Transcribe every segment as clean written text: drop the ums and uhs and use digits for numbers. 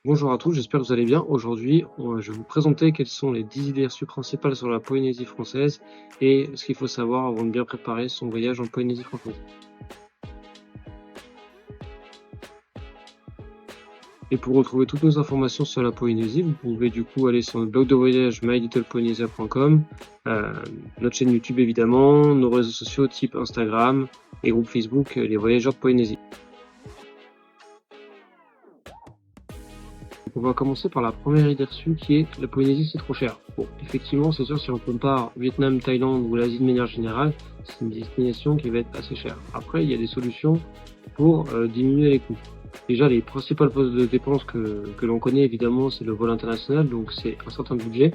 Bonjour à tous, j'espère que vous allez bien. Aujourd'hui, je vais vous présenter quelles sont les 10 idées reçues principales sur la Polynésie française et ce qu'il faut savoir avant de bien préparer son voyage en Polynésie française. Et pour retrouver toutes nos informations sur la Polynésie, vous pouvez du coup aller sur notre blog de voyage mylittlepolynesia.com, notre chaîne YouTube évidemment, nos réseaux sociaux type Instagram et groupe Facebook Les Voyageurs de Polynésie. On va commencer par la première idée reçue qui est la Polynésie c'est trop cher. Bon, effectivement, c'est sûr, si on compare Vietnam, Thaïlande ou l'Asie de manière générale, c'est une destination qui va être assez chère. Après, il y a des solutions pour diminuer les coûts. Déjà, les principales postes de dépenses que l'on connaît évidemment, c'est le vol international, donc c'est un certain budget.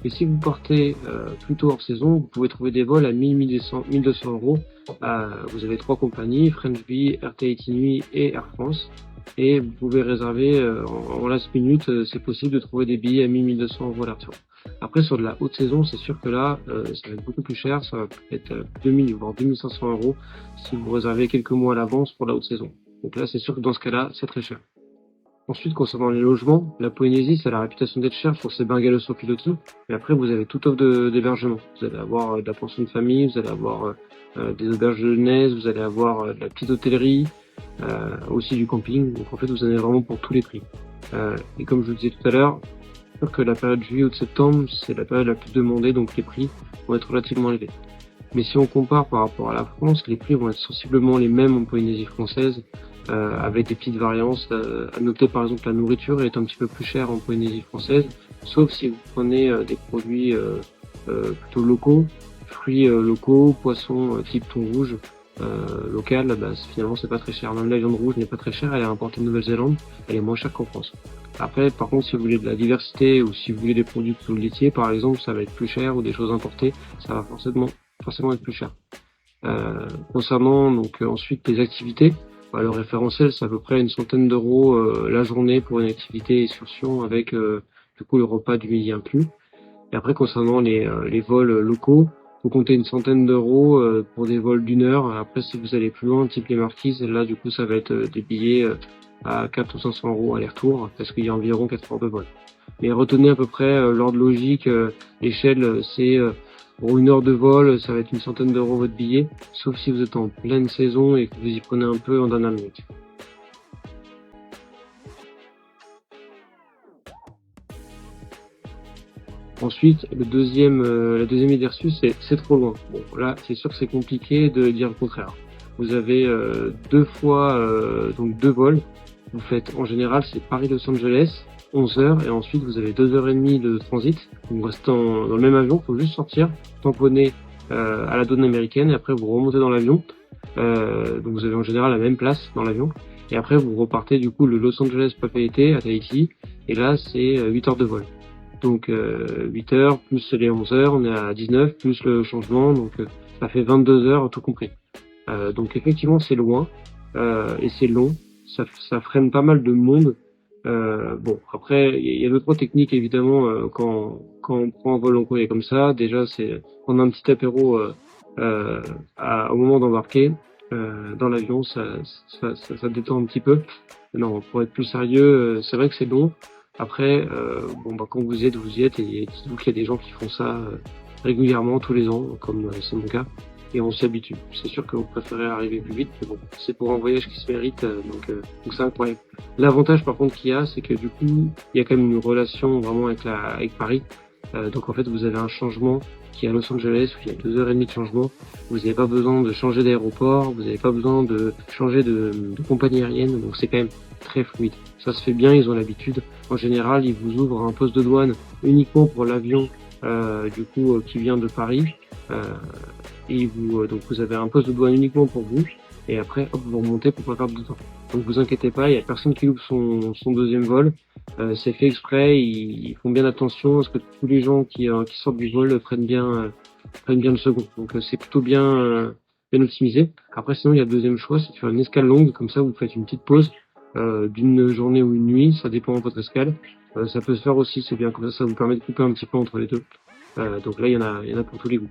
Et si vous partez plutôt hors saison, vous pouvez trouver des vols à 1000, 1200 euros. Vous avez trois compagnies, French Bee, Air Tahiti Nui et Air France. Et vous pouvez réserver en last minute, c'est possible de trouver des billets à 1200 euros l'aller-retour. Après, sur de la haute saison, c'est sûr que là, ça va être beaucoup plus cher, ça va être 2000 voire 2500 euros si vous réservez quelques mois à l'avance pour la haute saison. Donc là, c'est sûr que dans ce cas-là, c'est très cher. Ensuite, concernant les logements, la Polynésie, ça a la réputation d'être cher pour ses bungalows sur pilotis, mais après, vous avez toute offre d'hébergement. Vous allez avoir de la pension de famille, vous allez avoir des auberges de jeunesse, vous allez avoir de la petite hôtellerie, aussi du camping. Donc en fait, vous en avez vraiment pour tous les prix. Et comme je vous le disais tout à l'heure, c'est sûr que la période juillet ou de septembre, c'est la période la plus demandée, donc les prix vont être relativement élevés. Mais si on compare par rapport à la France, les prix vont être sensiblement les mêmes en Polynésie française, avec des petites variances. À noter par exemple la nourriture est un petit peu plus chère en Polynésie française, sauf si vous prenez des produits plutôt locaux, fruits locaux, poissons type thon rouge local, bah, finalement c'est pas très cher. Même la viande rouge n'est pas très chère, elle est importée de Nouvelle-Zélande, elle est moins chère qu'en France. Après, par contre, si vous voulez de la diversité ou si vous voulez des produits plutôt laitiers, par exemple, ça va être plus cher, ou des choses importées, ça va forcément être plus cher. Concernant donc ensuite les activités, bah, le référentiel c'est à peu près une centaine d'euros la journée pour une activité excursion avec du coup le repas du midi inclus. Et après concernant les vols locaux, vous comptez une centaine d'euros pour des vols d'une heure. Après si vous allez plus loin, type les Marquises, là du coup ça va être des billets à 400 ou 500 euros aller-retour parce qu'il y a environ 4 heures de vol. Mais retenez à peu près l'ordre logique, l'échelle c'est pour une heure de vol, ça va être une centaine d'euros votre billet, sauf si vous êtes en pleine saison et que vous y prenez un peu en dernière minute. Ensuite, la deuxième idée reçue, c'est trop loin. Bon, là, c'est sûr que c'est compliqué de dire le contraire. Vous avez donc deux vols. Vous faites en général c'est Paris-Los Angeles, 11 heures, et ensuite vous avez 2 heures et demie de transit. Vous restez dans le même avion, il faut juste sortir, tamponner à la douane américaine, et après vous remontez dans l'avion. Donc vous avez en général la même place dans l'avion. Et après vous repartez du coup le Los Angeles Papeete à Tahiti, et là c'est 8 heures de vol. Donc 8 heures plus les 11 heures, on est à 19 plus le changement, donc ça fait 22 heures tout compris. Donc effectivement c'est loin et c'est long, ça freine pas mal de monde. Bon après il y a deux trois techniques évidemment quand on prend un vol en courrier comme ça. Déjà c'est prendre un petit apéro au moment d'embarquer dans l'avion, ça détend un petit peu. Non, pour être plus sérieux, c'est vrai que c'est long. Après, bon bah quand vous y êtes, et dites-vous qu'il y a des gens qui font ça régulièrement tous les ans, comme c'est mon cas, et on s'y habitue. C'est sûr que vous préférez arriver plus vite, mais bon, c'est pour un voyage qui se mérite, donc c'est incroyable. L'avantage par contre qu'il y a, c'est que du coup, il y a quand même une relation vraiment avec Paris. Donc en fait, vous avez un changement qui est à Los Angeles, où il y a 2 heures et demie de changement. Vous n'avez pas besoin de changer d'aéroport, vous n'avez pas besoin de changer de compagnie aérienne, donc c'est quand même très fluide. Ça se fait bien, ils ont l'habitude. En général, ils vous ouvrent un poste de douane uniquement pour l'avion qui vient de Paris. Et donc vous avez un poste de douane uniquement pour vous. Et après, hop, vous remontez pour pas perdre de temps. Donc vous inquiétez pas, il y a personne qui loupe son deuxième vol. C'est fait exprès, ils font bien attention à ce que tous les gens qui sortent du vol prennent bien le second. Donc c'est plutôt bien optimisé. Après sinon il y a le deuxième choix, c'est de faire une escale longue, comme ça vous faites une petite pause d'une journée ou une nuit, ça dépend de votre escale. Ça peut se faire aussi, c'est bien, comme ça vous permet de couper un petit peu entre les deux. Donc là il y en a pour tous les goûts.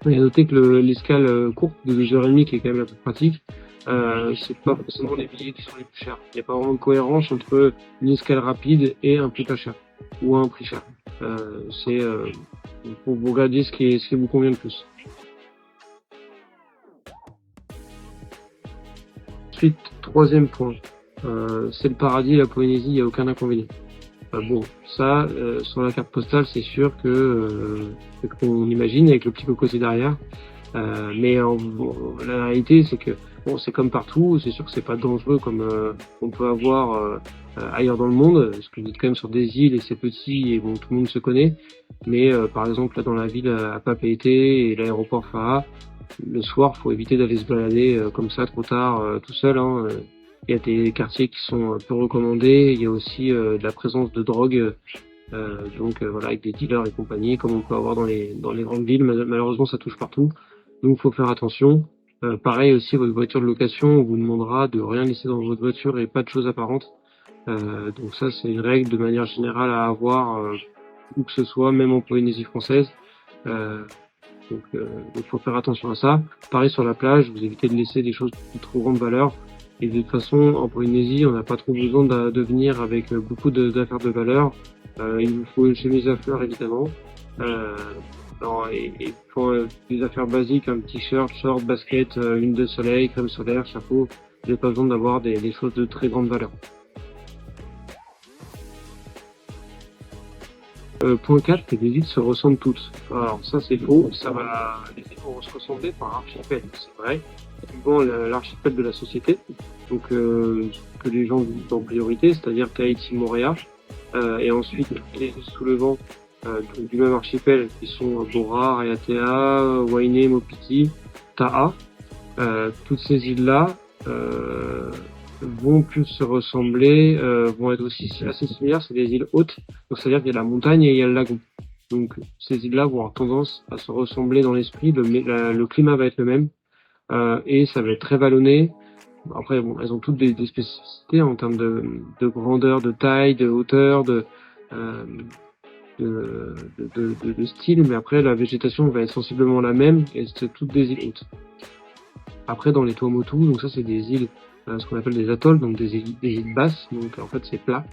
Il y a noté que l'escale courte de 2 heures et demie qui est quand même la plus pratique, c'est pas forcément les billets qui sont les plus chers. Il n'y a pas vraiment de cohérence entre une escale rapide et un prix pas cher ou un prix cher. C'est pour vous regarder ce qui vous convient le plus. Ensuite, troisième point, c'est le paradis, la Polynésie, il n'y a aucun inconvénient. Bon, ça, sur la carte postale, c'est sûr que qu'on imagine avec le petit cocotier derrière. Mais la réalité, c'est que bon, c'est comme partout. C'est sûr que c'est pas dangereux comme on peut avoir ailleurs dans le monde, parce que vous êtes quand même sur des îles et c'est petit et bon, tout le monde se connaît. Mais par exemple, là dans la ville à Papeete et l'aéroport Faa, le soir, faut éviter d'aller se balader comme ça trop tard tout seul. Hein. Il y a des quartiers qui sont peu recommandés. Il y a aussi de la présence de drogue. Donc voilà, avec des dealers et compagnie, comme on peut avoir dans les grandes villes. Malheureusement, ça touche partout. Donc, il faut faire attention. Pareil aussi, votre voiture de location, on vous demandera de rien laisser dans votre voiture et pas de choses apparentes. Donc ça, c'est une règle de manière générale à avoir où que ce soit, même en Polynésie française. Donc, il faut faire attention à ça. Pareil sur la plage, vous évitez de laisser des choses de trop grande valeur. Et de toute façon, en Polynésie, on n'a pas trop besoin de venir avec beaucoup d'affaires de valeur. Il vous faut une chemise à fleurs, évidemment. Et pour des affaires basiques, un t-shirt, short, basket, lune de soleil, crème solaire, chapeau. Vous n'avez pas besoin d'avoir des choses de très grande valeur. Point 4, que les îles se ressemblent toutes. Alors ça c'est faux, les îles vont se ressembler par archipel, c'est vrai, suivant l'archipel de la société, donc que les gens vivent en priorité, c'est-à-dire Tahiti, Moorea, et ensuite les îles sous le vent du même archipel qui sont Bora, Raiatea, Wainé, Mopiti, Taha. Toutes ces îles-là vont plus se ressembler, vont être aussi assez similaires, c'est des îles hautes, donc c'est-à-dire qu'il y a la montagne et il y a le lagon. Donc ces îles-là vont avoir tendance à se ressembler dans l'esprit, le climat va être le même, et ça va être très vallonné. Après, bon, elles ont toutes des spécificités en termes de grandeur, de taille, de hauteur, de style, mais après la végétation va être sensiblement la même, et c'est toutes des îles hautes. Après dans les Tuamotu, donc ça c'est des îles, ce qu'on appelle des atolls, donc des îles basses, donc en fait c'est plat.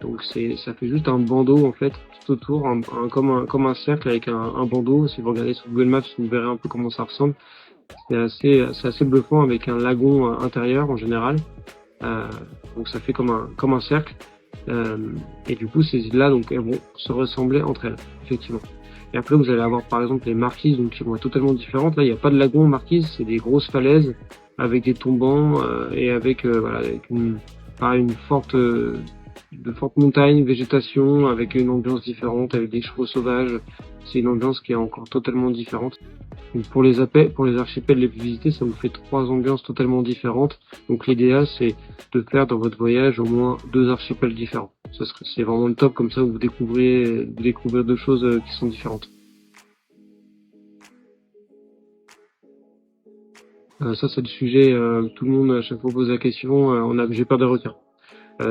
Donc ça fait juste un bandeau en fait tout autour, comme un cercle avec un bandeau. Si vous regardez sur Google Maps, vous verrez un peu comment ça ressemble. C'est assez bluffant avec un lagon intérieur en général. Donc ça fait comme un cercle. Et du coup ces îles-là donc elles vont se ressembler entre elles, effectivement. Et après vous allez avoir par exemple les marquises, donc qui vont être totalement différentes. Là il n'y a pas de lagon marquise, c'est des grosses falaises avec des tombants et avec une forte montagnes, végétation, avec une ambiance différente, avec des chevaux sauvages. C'est une ambiance qui est encore totalement différente. Donc pour les archipels les plus visités, ça vous fait 3 ambiances totalement différentes. Donc l'idéal c'est de faire dans votre voyage au moins 2 archipels différents. C'est vraiment le top, comme ça vous découvrez 2 choses qui sont différentes. Ça c'est le sujet, tout le monde à chaque fois pose la question, j'ai peur des requins.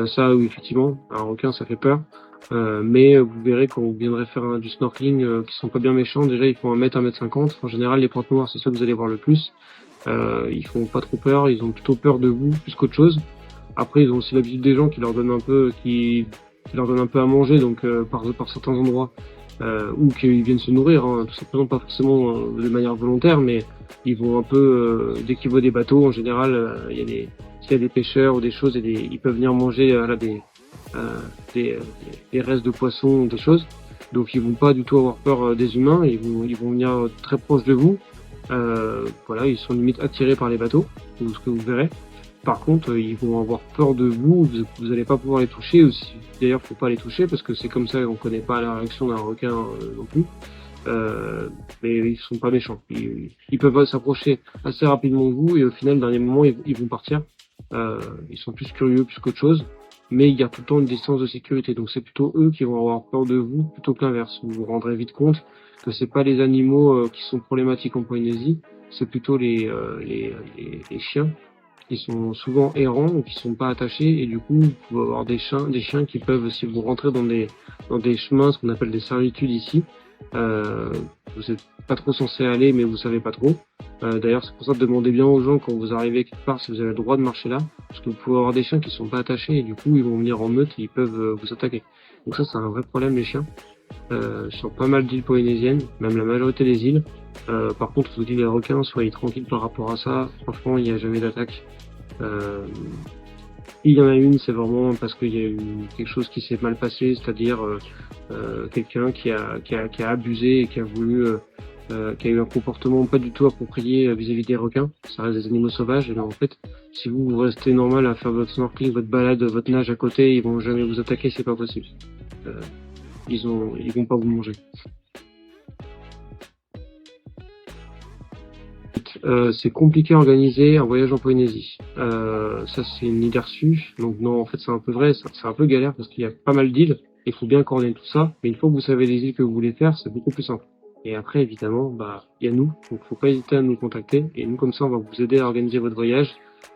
Ça oui, effectivement, un requin ça fait peur. Mais vous verrez quand vous viendrez faire du snorkeling qui sont pas bien méchants, déjà ils font 1 m, 1 m 50. En général les pointes noires c'est ça que vous allez voir le plus. Ils font pas trop peur, ils ont plutôt peur de vous plus qu'autre chose. Après ils ont aussi l'habitude des gens qui leur donnent un peu à manger, donc par certains endroits, ou qu'ils viennent se nourrir, hein, tout simplement, pas forcément de manière volontaire, mais ils vont un peu dès qu'ils voient des bateaux en général, s'il y a des pêcheurs ou des choses, ils peuvent venir manger des restes de poissons, des choses. Donc ils vont pas du tout avoir peur des humains, ils vont venir très proche de vous. Voilà, ils sont limite attirés par les bateaux, ce que vous verrez. Par contre, ils vont avoir peur de vous allez pas pouvoir les toucher aussi. D'ailleurs, faut pas les toucher parce que c'est comme ça, on connaît pas la réaction d'un requin non plus. Mais ils sont pas méchants. Ils peuvent s'approcher assez rapidement de vous et au final, dernier moment, ils vont partir. Ils sont plus curieux plus qu'autre chose, mais ils gardent tout le temps une distance de sécurité. Donc c'est plutôt eux qui vont avoir peur de vous plutôt que l'inverse. Vous vous rendrez vite compte que c'est pas les animaux qui sont problématiques en Polynésie, c'est plutôt les chiens qui sont souvent errants ou qui sont pas attachés, et du coup vous pouvez avoir des chiens qui peuvent, si vous rentrez dans des chemins, ce qu'on appelle des servitudes ici, Vous êtes pas trop censé aller, mais vous savez pas trop. D'ailleurs, c'est pour ça de demander bien aux gens quand vous arrivez quelque part si vous avez le droit de marcher là, parce que vous pouvez avoir des chiens qui sont pas attachés et du coup ils vont venir en meute et ils peuvent vous attaquer. Donc ça, c'est un vrai problème, les chiens. Sur pas mal d'îles polynésiennes, même la majorité des îles. Par contre, je vous dis, les requins, soyez tranquilles par rapport à ça. Franchement, il n'y a jamais d'attaque. Il y en a une, c'est vraiment parce qu'il y a eu quelque chose qui s'est mal passé, c'est-à-dire quelqu'un qui a abusé et qui a voulu, qui a eu un comportement pas du tout approprié vis-à-vis des requins. Ça reste des animaux sauvages, et donc en fait, si vous restez normal à faire votre snorkeling, votre balade, votre nage à côté, ils vont jamais vous attaquer, c'est pas possible. Ils vont pas vous manger. C'est compliqué à organiser un voyage en Polynésie. Ça, c'est une idée reçue. Donc non, en fait, c'est un peu vrai. C'est un peu galère parce qu'il y a pas mal d'îles. Il faut bien coordonner tout ça. Mais une fois que vous savez les îles que vous voulez faire, c'est beaucoup plus simple. Et après, évidemment, il y a nous. Donc, faut pas hésiter à nous contacter. Et nous, comme ça, on va vous aider à organiser votre voyage.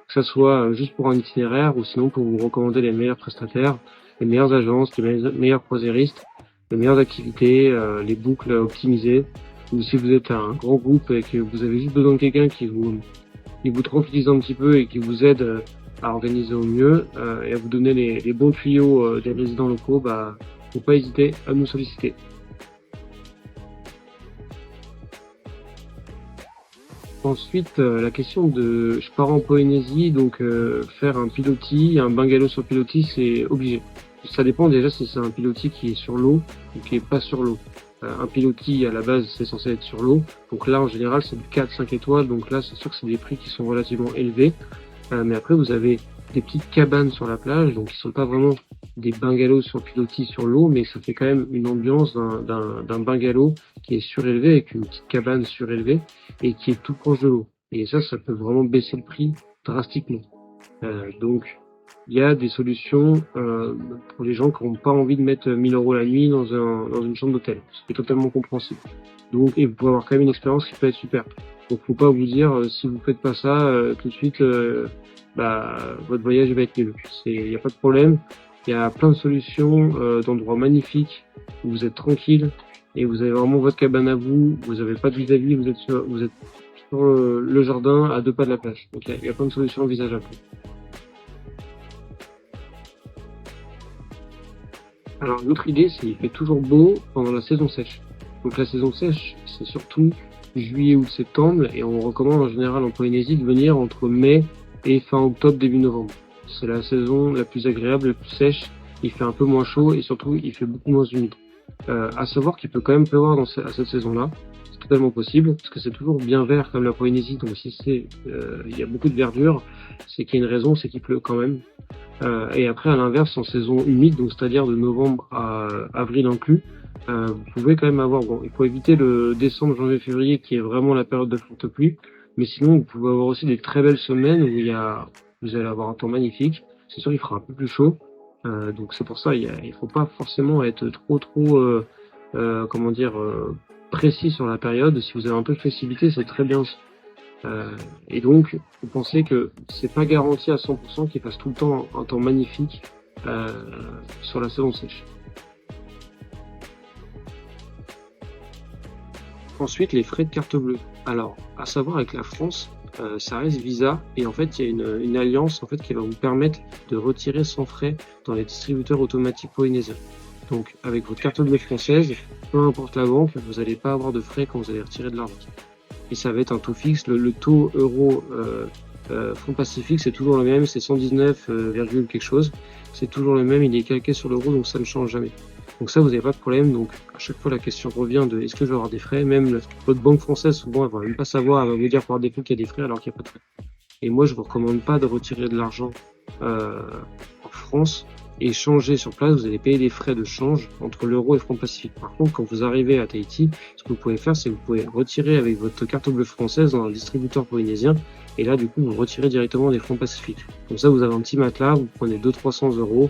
Que ça soit juste pour un itinéraire ou sinon pour vous recommander les meilleurs prestataires, les meilleures agences, les meilleurs croisiéristes, les meilleures activités, les boucles optimisées. Ou si vous êtes un grand groupe et que vous avez juste besoin de quelqu'un qui vous tranquillise un petit peu et qui vous aide à organiser au mieux et à vous donner les bons tuyaux des résidents locaux, faut pas hésiter à nous solliciter. Ensuite, la question de je pars en Polynésie, donc faire un pilotis, un bungalow sur pilotis, c'est obligé. Ça dépend déjà si c'est un pilotis qui est sur l'eau ou qui est pas sur l'eau. Un pilotis à la base c'est censé être sur l'eau, donc là en général c'est du 4-5 étoiles, donc là c'est sûr que c'est des prix qui sont relativement élevés. Mais après vous avez des petites cabanes sur la plage, donc qui sont pas vraiment des bungalows sur pilotis sur l'eau, mais ça fait quand même une ambiance d'un bungalow qui est surélevé avec une petite cabane surélevée et qui est tout proche de l'eau. Et ça peut vraiment baisser le prix drastiquement. Donc il y a des solutions pour les gens qui n'ont pas envie de mettre 1000 € la nuit dans une chambre d'hôtel. C'est totalement compréhensible. Donc, et vous pouvez avoir quand même une expérience qui peut être super. Donc, faut pas vous dire si vous faites pas ça tout de suite, votre voyage va être nul. Il n'y a pas de problème. Il y a plein de solutions d'endroits magnifiques où vous êtes tranquille et vous avez vraiment votre cabane à vous. Vous n'avez pas de vis-à-vis. Vous êtes sur le jardin à 2 pas de la plage. Donc, il y a plein de solutions envisageables. Alors une autre idée, c'est qu'il fait toujours beau pendant la saison sèche. Donc la saison sèche, c'est surtout juillet ou septembre, et on recommande en général en Polynésie de venir entre mai et fin octobre, début novembre. C'est la saison la plus agréable, la plus sèche, il fait un peu moins chaud et surtout il fait beaucoup moins humide. À savoir qu'il peut quand même pleuvoir à cette saison-là, c'est totalement possible, parce que c'est toujours bien vert comme la Polynésie, donc si il y a beaucoup de verdure, c'est qu'il y a une raison, c'est qu'il pleut quand même. Et après, à l'inverse, en saison humide, donc c'est-à-dire de novembre à avril inclus, vous pouvez quand même avoir, il faut éviter le décembre, janvier, février, qui est vraiment la période de forte pluie, mais sinon, vous pouvez avoir aussi des très belles semaines où vous allez avoir un temps magnifique. C'est sûr, il fera un peu plus chaud, donc c'est pour ça, il faut pas forcément être trop, précis sur la période. Si vous avez un peu de flexibilité, c'est très bien aussi. Et donc, vous pensez que c'est pas garanti à 100% qu'il fasse tout le temps un temps magnifique sur la saison sèche. Ensuite, les frais de carte bleue. Alors, à savoir avec la France, ça reste Visa et en fait, il y a une alliance en fait qui va vous permettre de retirer sans frais dans les distributeurs automatiques polynésiens. Donc, avec votre carte bleue française, peu importe la banque, vous n'allez pas avoir de frais quand vous allez retirer de l'argent. Et ça va être un taux fixe. Le taux euro Fonds Pacifique, c'est toujours le même, c'est 119, quelque chose. C'est toujours le même, il est calqué sur l'euro, donc ça ne change jamais. Donc ça, vous n'avez pas de problème. Donc à chaque fois, la question revient de est-ce que je vais avoir des frais. Même votre banque française, souvent, elle va même pas savoir, elle va vous dire par défaut qu'il y a des frais alors qu'il n'y a pas de frais. Et moi, je vous recommande pas de retirer de l'argent en France et changer sur place. Vous allez payer des frais de change entre l'euro et le franc Pacifique. Par contre, quand vous arrivez à Tahiti, ce que vous pouvez faire, c'est que vous pouvez retirer avec votre carte bleue française dans un distributeur polynésien. Et là, du coup, vous retirez directement des francs Pacifiques. Comme ça, vous avez un petit matelas, vous prenez 200-300 €.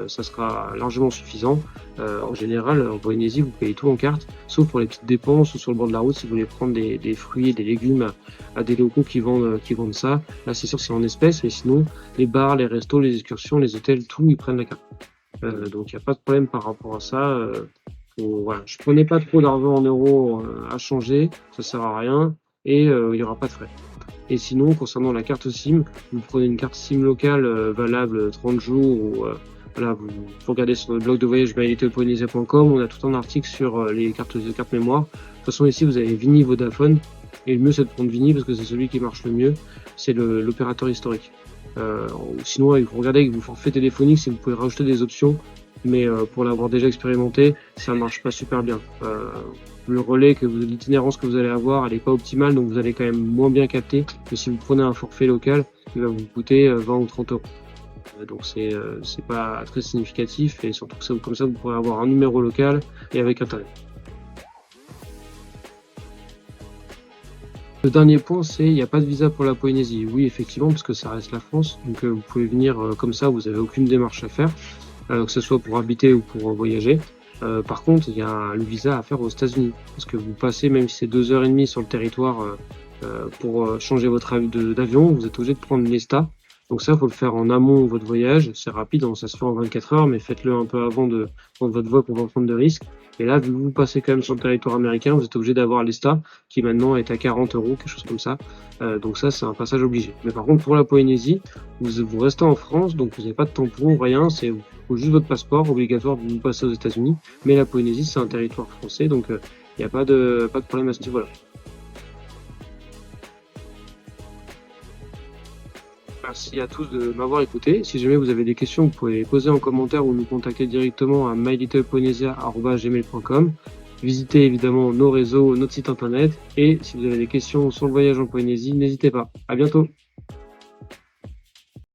Ça sera largement suffisant. En général, en Polynésie, vous payez tout en carte, sauf pour les petites dépenses ou sur le bord de la route si vous voulez prendre des fruits et des légumes à des locaux qui vendent ça. Là, c'est sûr que c'est en espèces, mais sinon, les bars, les restos, les excursions, les hôtels, tout, ils prennent la carte. Donc, il n'y a pas de problème par rapport à ça. Voilà, je prenais pas trop d'argent en euros à changer, ça sert à rien et il y aura pas de frais. Et sinon, concernant la carte SIM, vous prenez une carte SIM locale valable 30 jours ou voilà, vous regardez sur notre blog de voyage mylittlepolynesia.com, on a tout un article sur les cartes mémoire. De toute façon, ici, vous avez Vini Vodafone et le mieux c'est de prendre Vini parce que c'est celui qui marche le mieux, c'est l'opérateur historique. Sinon, il faut regarder avec vos forfaits téléphoniques si vous pouvez rajouter des options, mais pour l'avoir déjà expérimenté, ça marche pas super bien. Le relais l'itinérance que vous allez avoir, elle est pas optimale, donc vous allez quand même moins bien capter que si vous prenez un forfait local, il va vous coûter 20 ou 30 euros. Donc c'est pas très significatif et surtout que comme ça vous pourrez avoir un numéro local et avec internet. Le dernier point, c'est il n'y a pas de visa pour la Polynésie. Oui, effectivement, parce que ça reste la France, donc vous pouvez venir comme ça, vous n'avez aucune démarche à faire, que ce soit pour habiter ou pour voyager. Par contre, il y a le visa à faire aux États-Unis, parce que vous passez, même si c'est 2h30 sur le territoire pour changer votre d'avion, vous êtes obligé de prendre l'ESTA. Donc ça, faut le faire en amont de votre voyage. C'est rapide, hein, ça se fait en 24 heures, mais faites-le un peu avant de prendre votre vol pour pas prendre de risques. Et là, vu que vous passez quand même sur le territoire américain, vous êtes obligé d'avoir l'ESTA, qui maintenant est à 40 euros, quelque chose comme ça. Donc ça, c'est un passage obligé. Mais par contre, pour la Polynésie, vous restez en France, donc vous n'avez pas de tampon, rien. Faut juste votre passeport, obligatoire de vous passer aux États-Unis. Mais la Polynésie, c'est un territoire français, donc il n'y a pas de problème à ce niveau-là. Merci à tous de m'avoir écouté. Si jamais vous avez des questions, vous pouvez les poser en commentaire ou nous contacter directement à mylittlepolynesia@gmail.com. Visitez évidemment nos réseaux, notre site internet. Et si vous avez des questions sur le voyage en Polynésie, n'hésitez pas. À bientôt.